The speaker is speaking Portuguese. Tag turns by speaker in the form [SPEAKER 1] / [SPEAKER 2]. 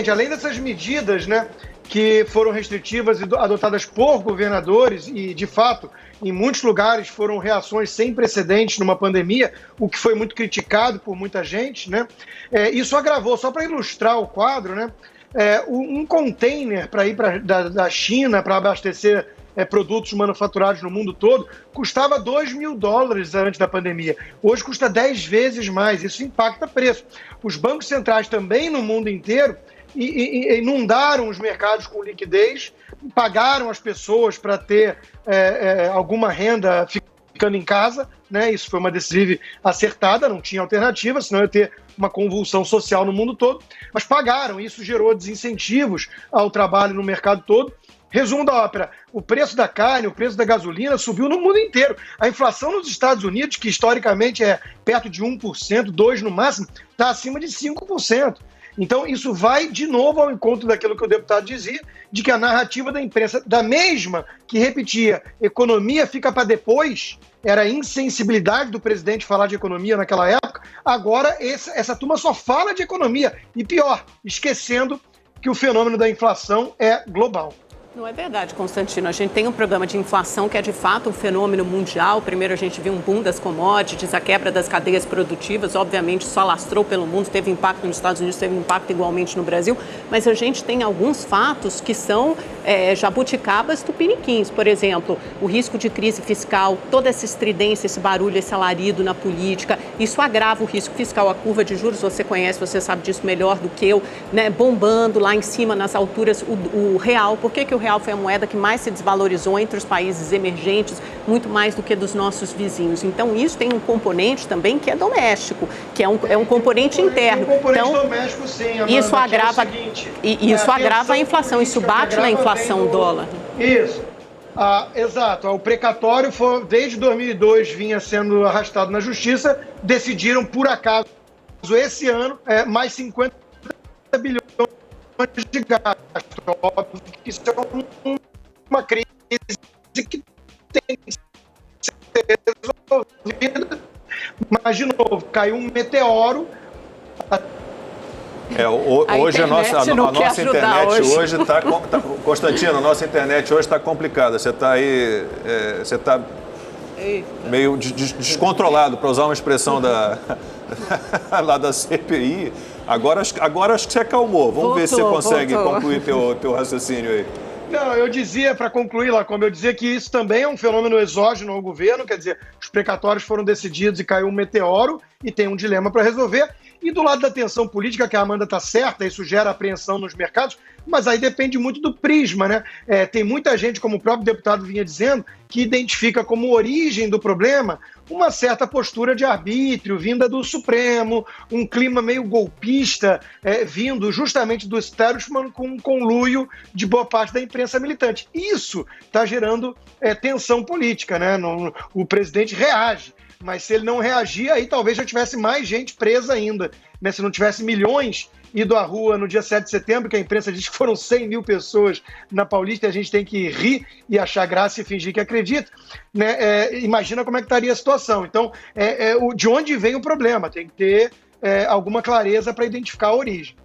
[SPEAKER 1] além dessas medidas, né, que foram restritivas e adotadas por governadores e, de fato, em muitos lugares foram reações sem precedentes numa pandemia, o que foi muito criticado por muita gente, né? Isso agravou, só para ilustrar o quadro, né? Um container para ir da China para abastecer produtos manufaturados no mundo todo custava $2.000 antes da pandemia. Hoje custa 10 vezes mais, isso impacta preço. Os bancos centrais também no mundo inteiro inundaram os mercados com liquidez, pagaram as pessoas para ter alguma renda ficando em casa, né? Isso foi uma decisão acertada, não tinha alternativa, senão ia ter uma convulsão social no mundo todo, mas pagaram, isso gerou desincentivos ao trabalho no mercado todo. Resumo da ópera, o preço da carne, o preço da gasolina subiu no mundo inteiro. A inflação nos Estados Unidos, que historicamente é perto de 1%, 2% no máximo, está acima de 5%. Então, isso vai de novo ao encontro daquilo que o deputado dizia, de que a narrativa da imprensa, da mesma que repetia economia fica para depois, era a insensibilidade do presidente falar de economia naquela época, agora essa turma só fala de economia. E pior, esquecendo que o fenômeno da inflação é global.
[SPEAKER 2] Não é verdade, Constantino. A gente tem um programa de inflação que é de fato um fenômeno mundial. Primeiro a gente viu um boom das commodities, a quebra das cadeias produtivas, obviamente só alastrou pelo mundo, teve impacto nos Estados Unidos, teve impacto igualmente no Brasil, mas a gente tem alguns fatos que são jabuticabas tupiniquins. Por exemplo, o risco de crise fiscal, toda essa estridência, esse barulho, esse alarido na política, isso agrava o risco fiscal. A curva de juros, você conhece, você sabe disso melhor do que eu, né? Bombando lá em cima, nas alturas, o real. Por que o real foi a moeda que mais se desvalorizou entre os países emergentes, muito mais do que dos nossos vizinhos? Então, isso tem um componente também que é doméstico, que é um componente interno.
[SPEAKER 1] Um componente doméstico, sim.
[SPEAKER 2] Isso agrava, isso agrava a inflação, isso bate na inflação dólar.
[SPEAKER 1] Isso. Exato. O precatório, desde 2002, vinha sendo arrastado na justiça. Decidiram, por acaso, esse ano, mais 50 bilhões de gasto. Óbvio que isso é uma crise que tem que ser resolvida. Mas, de novo, caiu um meteoro.
[SPEAKER 3] Hoje a nossa internet hoje está... Constantino, a nossa internet hoje está complicada. Você está aí... Você está meio descontrolado, para usar uma expressão lá da CPI. Agora acho que você acalmou. Vamos ver se você consegue concluir teu raciocínio aí.
[SPEAKER 1] Não, eu dizia, para concluir, Lacombe, eu dizia que isso também é um fenômeno exógeno ao governo, quer dizer, os precatórios foram decididos e caiu um meteoro e tem um dilema para resolver. E do lado da tensão política, que a Amanda está certa, isso gera apreensão nos mercados, mas aí depende muito do prisma, né? Tem muita gente, como o próprio deputado vinha dizendo, que identifica como origem do problema uma certa postura de arbítrio vinda do Supremo, um clima meio golpista vindo justamente do establishment com um conluio de boa parte da imprensa militante. Isso está gerando tensão política, né? O presidente reage. Mas se ele não reagir, aí talvez já tivesse mais gente presa ainda, né? Se não tivesse milhões ido à rua no dia 7 de setembro, que a imprensa diz que foram 100 mil pessoas na Paulista, e a gente tem que rir e achar graça e fingir que acredita, né? Imagina como é que estaria a situação. Então, de onde vem o problema? Tem que ter alguma clareza para identificar a origem.